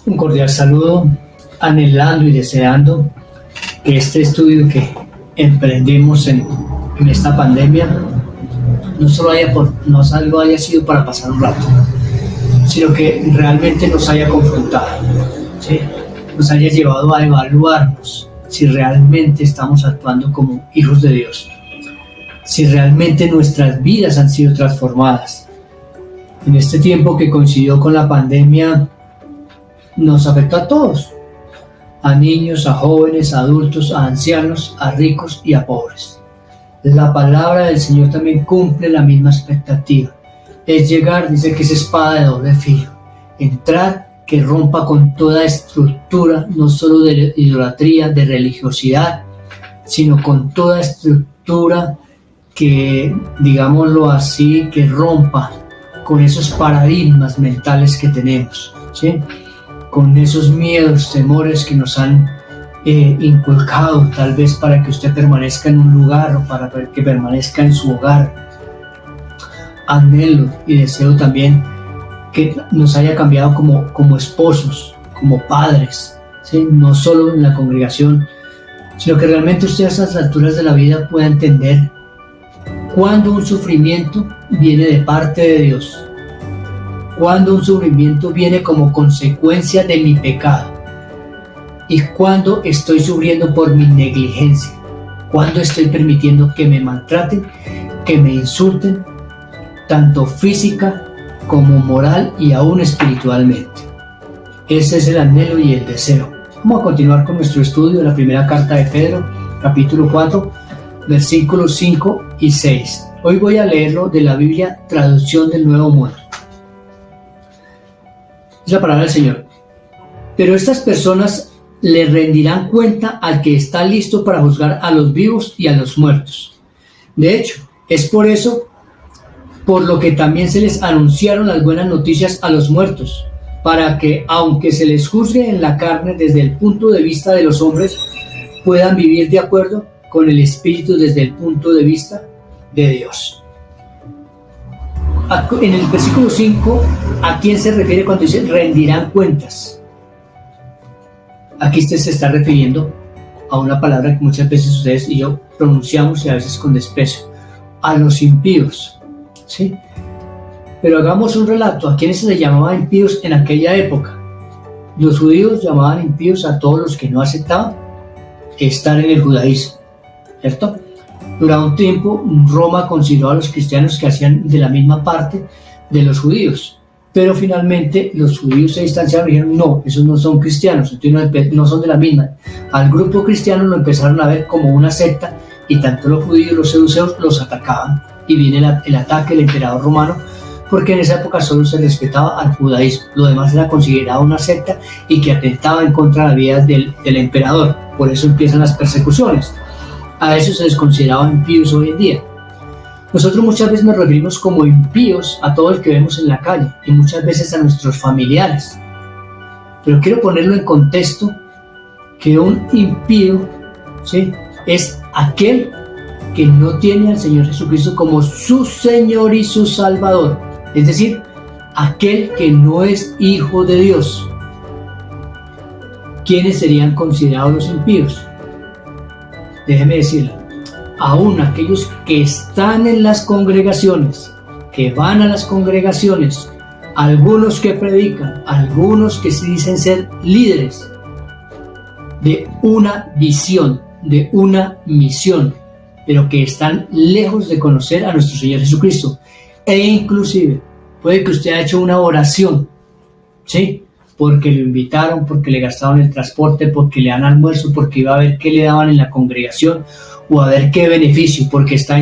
Un cordial saludo, anhelando y deseando que este estudio que emprendimos en esta pandemia no solo haya sido para pasar un rato, sino que realmente nos haya confrontado, ¿sí? Nos haya llevado a evaluarnos si realmente estamos actuando como hijos de Dios, si realmente nuestras vidas han sido transformadas. En este tiempo que coincidió con la pandemia, nos afectó a todos, a niños, a jóvenes, a adultos, a ancianos, a ricos y a pobres. La palabra del Señor también cumple la misma expectativa. Es llegar, dice que es espada de doble filo, entrar que rompa con toda estructura, no solo de idolatría, de religiosidad, sino con toda estructura que, digámoslo así, que rompa con esos paradigmas mentales que tenemos, ¿sí? Con esos miedos, temores que nos han inculcado, tal vez para que usted permanezca en un lugar o para que permanezca en su hogar. Anhelo y deseo también que nos haya cambiado como esposos, como padres, ¿sí? No solo en la congregación, sino que realmente usted a esas alturas de la vida pueda entender cuando un sufrimiento viene de parte de Dios, cuando un sufrimiento viene como consecuencia de mi pecado y cuando estoy sufriendo por mi negligencia, cuando estoy permitiendo que me maltraten, que me insulten, tanto física como moral y aún espiritualmente. Ese es el anhelo y el deseo. Vamos a continuar con nuestro estudio de la primera carta de Pedro, capítulo 4, versículos 5 y 6. Hoy voy a leerlo de la Biblia, traducción del Nuevo Mundo. Es la palabra del Señor. Pero estas personas le rendirán cuenta al que está listo para juzgar a los vivos y a los muertos. De hecho, es por eso por lo que también se les anunciaron las buenas noticias a los muertos, para que, aunque se les juzgue en la carne desde el punto de vista de los hombres, puedan vivir de acuerdo con el Espíritu desde el punto de vista de Dios. En el versículo 5, ¿a quién se refiere cuando dice rendirán cuentas? Aquí usted se está refiriendo a una palabra que muchas veces ustedes y yo pronunciamos y a veces con desprecio, a los impíos, ¿sí? Pero hagamos un relato. ¿A quiénes se les llamaba impíos en aquella época? Los judíos llamaban impíos a todos los que no aceptaban estar en el judaísmo, ¿cierto? Durante un tiempo Roma consideró a los cristianos que hacían de la misma parte de los judíos, pero finalmente los judíos se distanciaron y dijeron no, esos no son cristianos, entonces no son de la misma. Al grupo cristiano lo empezaron a ver como una secta y tanto los judíos y los saduceos los atacaban. Y viene el ataque del emperador romano, porque en esa época solo se respetaba al judaísmo, lo demás era considerado una secta y que atentaba en contra de la vida del emperador. Por eso empiezan las persecuciones. A eso se les consideraba impíos hoy en día. Nosotros muchas veces nos referimos como impíos a todo el que vemos en la calle y muchas veces a nuestros familiares. Pero quiero ponerlo en contexto que un impío, ¿sí?, es aquel que no tiene al Señor Jesucristo como su Señor y su Salvador, es decir, aquel que no es hijo de Dios. ¿Quiénes serían considerados los impíos? Déjeme decirle, aún aquellos que están en las congregaciones, que van a las congregaciones, algunos que predican, algunos que se dicen ser líderes de una visión, de una misión, pero que están lejos de conocer a nuestro Señor Jesucristo. E inclusive puede que usted haya hecho una oración, ¿sí?, porque lo invitaron, porque le gastaron el transporte, porque le dan almuerzo, porque iba a ver qué le daban en la congregación o a ver qué beneficio, porque está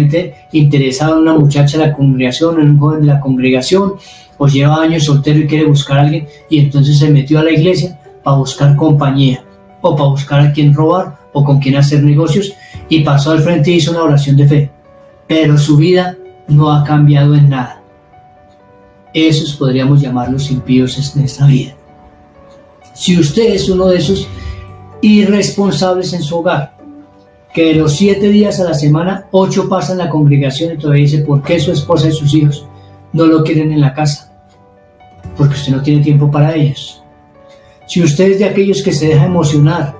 interesado en una muchacha de la congregación, en un joven de la congregación, o lleva años soltero y quiere buscar a alguien y entonces se metió a la iglesia para buscar compañía o para buscar a quien robar o con quien hacer negocios, y pasó al frente y hizo una oración de fe, pero su vida no ha cambiado en nada. Esos podríamos llamarlos impíos en esta vida. Si usted es uno de esos irresponsables en su hogar, que de los 7 días a la semana, 8 pasa en la congregación y todavía dice por qué su esposa y sus hijos no lo quieren en la casa, porque usted no tiene tiempo para ellos. Si usted es de aquellos que se deja emocionar,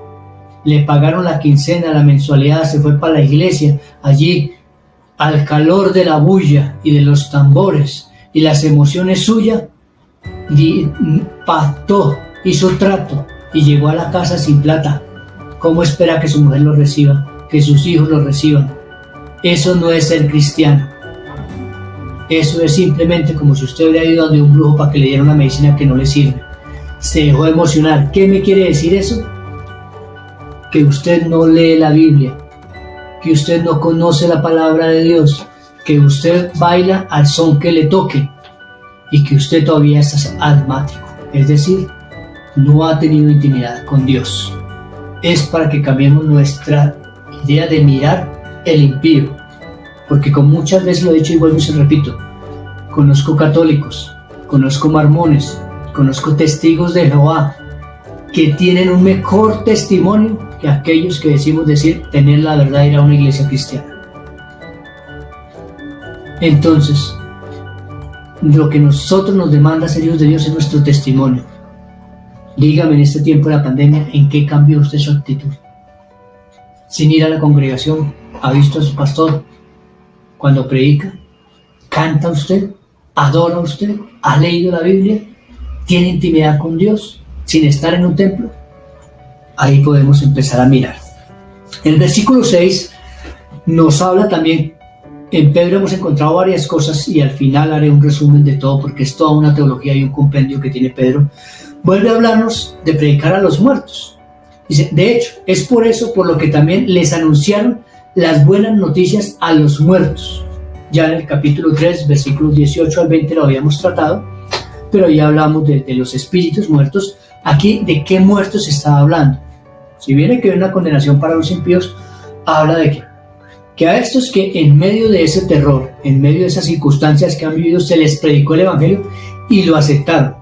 le pagaron la quincena, la mensualidad, se fue para la iglesia, allí al calor de la bulla y de los tambores y las emociones suyas, pactó, hizo trato y llegó a la casa sin plata, ¿cómo espera que su mujer lo reciba, que sus hijos lo reciban? Eso no es ser cristiano. Eso es simplemente como si usted hubiera ido donde un brujo para que le diera una medicina que no le sirve. Se dejó emocionar. ¿Qué me quiere decir eso? Que usted no lee la Biblia, que usted no conoce la palabra de Dios, que usted baila al son que le toque y que usted todavía es asmático, es decir, no ha tenido intimidad con Dios. Es para que cambiemos nuestra idea de mirar el impío, porque como muchas veces lo he dicho y vuelvo y se repito, conozco católicos, conozco mormones, conozco testigos de Jehová que tienen un mejor testimonio que aquellos que decimos decir tener la verdad de ir a una iglesia cristiana. Entonces, lo que nosotros nos demanda ser hijos de Dios es nuestro testimonio. Dígame en este tiempo de la pandemia, ¿en qué cambió usted su actitud? Sin ir a la congregación, ¿ha visto a su pastor cuando predica? ¿Canta usted? ¿Adora usted? ¿Ha leído la Biblia? ¿Tiene intimidad con Dios sin estar en un templo? Ahí podemos empezar a mirar. El versículo 6 nos habla también. En Pedro hemos encontrado varias cosas y al final haré un resumen de todo porque es toda una teología y un compendio que tiene Pedro. Vuelve a hablarnos de predicar a los muertos. Dice, de hecho, es por eso por lo que también les anunciaron las buenas noticias a los muertos. Ya en el capítulo 3, versículos 18 al 20 lo habíamos tratado, pero ya hablamos de los espíritus muertos. Aquí, ¿de qué muertos se está hablando? Si viene que hay una condenación para los impíos, habla de que a estos que en medio de ese terror, en medio de esas circunstancias que han vivido, se les predicó el evangelio y lo aceptaron.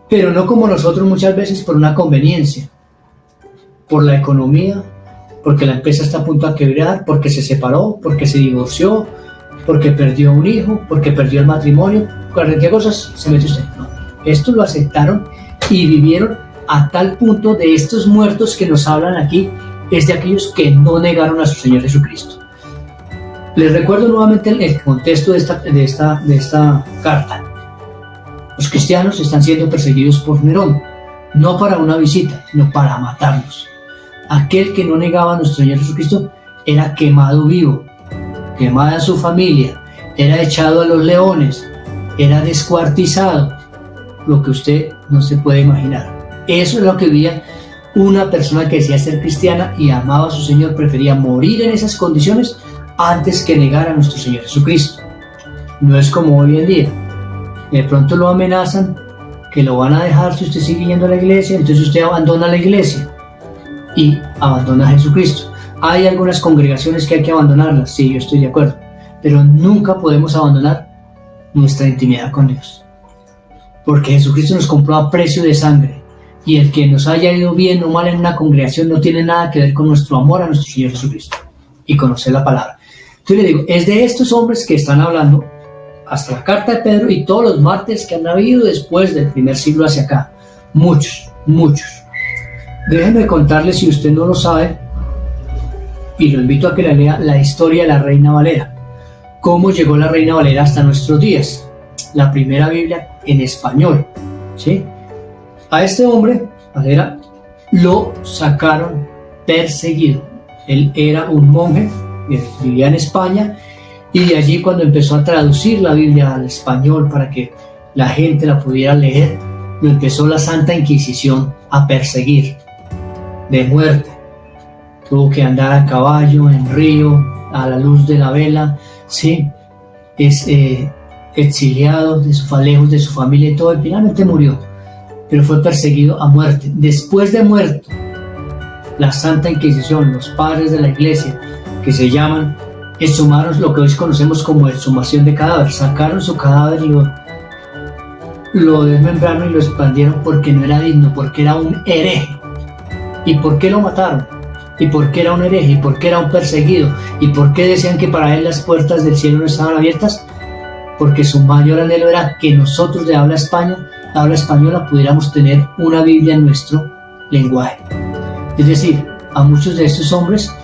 Pero no como nosotros muchas veces por una conveniencia, por la economía, porque la empresa está a punto de quebrar, porque se separó, porque se divorció, porque perdió un hijo, porque perdió el matrimonio, cualquier cosa se mete usted. No, esto lo aceptaron y vivieron a tal punto de estos muertos que nos hablan aquí, es de aquellos que no negaron a su Señor Jesucristo. Les recuerdo nuevamente el contexto de esta carta. Los cristianos están siendo perseguidos por Nerón, no para una visita, sino para matarlos. Aquel que no negaba a nuestro Señor Jesucristo era quemado vivo, quemada su familia, era echado a los leones, era descuartizado, lo que usted no se puede imaginar. Eso es lo que vivía una persona que decía ser cristiana y amaba a su Señor, prefería morir en esas condiciones antes que negar a nuestro Señor Jesucristo. No es como hoy en día. De pronto lo amenazan que lo van a dejar si usted sigue yendo a la iglesia, entonces usted abandona la iglesia y abandona a Jesucristo. Hay algunas congregaciones que hay que abandonarlas, sí, yo estoy de acuerdo, pero nunca podemos abandonar nuestra intimidad con Dios, porque Jesucristo nos compró a precio de sangre, y el que nos haya ido bien o mal en una congregación no tiene nada que ver con nuestro amor a nuestro Señor Jesucristo y conocer la palabra. Entonces le digo, es de estos hombres que están hablando hasta la carta de Pedro y todos los mártires que han habido después del primer siglo hacia acá. Muchos. Déjenme contarles, si usted no lo sabe, y lo invito a que lea la historia de la Reina Valera. Cómo llegó la Reina Valera hasta nuestros días. La primera Biblia en español, ¿sí? A este hombre, Valera, lo sacaron perseguido. Él era un monje, vivía en España, y de allí cuando empezó a traducir la Biblia al español para que la gente la pudiera leer, lo empezó la Santa Inquisición a perseguir de muerte. Tuvo que andar a caballo, en río, a la luz de la vela, ¿sí? Exiliado lejos de su familia y todo, y finalmente murió, pero fue perseguido a muerte. Después de muerto, la Santa Inquisición, los padres de la iglesia, que se llaman, exhumaron lo que hoy conocemos como exhumación de cadáver. Sacaron su cadáver, lo desmembraron y lo expandieron porque no era digno, porque era un hereje. ¿Y por qué lo mataron? ¿Y por qué era un hereje? ¿Y por qué era un perseguido? ¿Y por qué decían que para él las puertas del cielo no estaban abiertas? Porque su mayor anhelo era que nosotros de habla España habla española pudiéramos tener una Biblia en nuestro lenguaje. Es decir, a muchos de estos hombres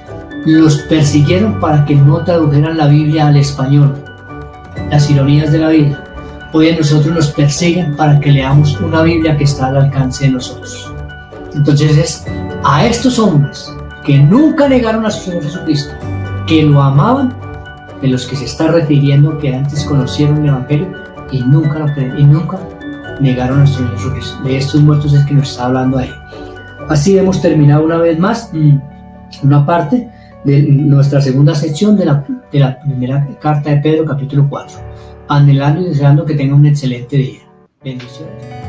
los persiguieron para que no tradujeran la Biblia al español. Las ironías de la vida. Hoy a nosotros nos persiguen para que leamos una Biblia que está al alcance de nosotros. Entonces es a estos hombres que nunca negaron a su Señor Jesucristo, que lo amaban, de los que se está refiriendo, que antes conocieron el Evangelio y nunca lo creen, y nunca negaron a nuestro Señor Jesucristo. De estos muertos es que nos está hablando ahí. Así hemos terminado una vez más una parte de nuestra segunda sección de la primera carta de Pedro, capítulo 4. Anhelando y deseando que tengan un excelente día. Bendiciones.